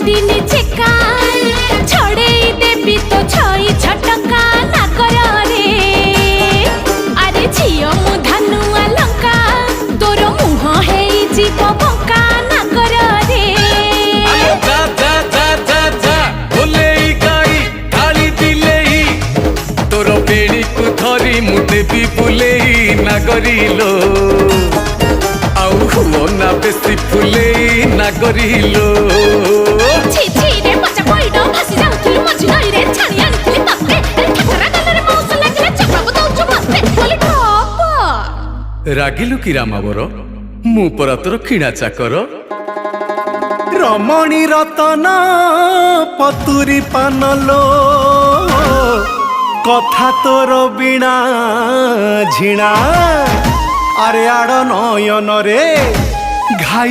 दिनी चेका छड़े देवी तो छई छटका ना कर रे अरे झियो मु धनुआ लंका तोर मुह है जीव बंका ना कर रे जा जा जा जा जा बोले गाई गाली दिले तोर बेड़ी को धरी मु देवी बुले ना गरिलो आउ हुओ ना बेसी फुले ना गरिलो छि छि रे मजा पइडो भासी जाउथुलु मझी नई रे छाणी आनिथिलि तते ठकरा गलरे मौस लागिले चकराबो दउछु मस्ते बोली ठप रागिलु कि रामावर मु परा तोर किणा चाकर रमणी रतन पतुरी पानलो कथा तोर बिना झिणा अरे आड़ नयन रे घाई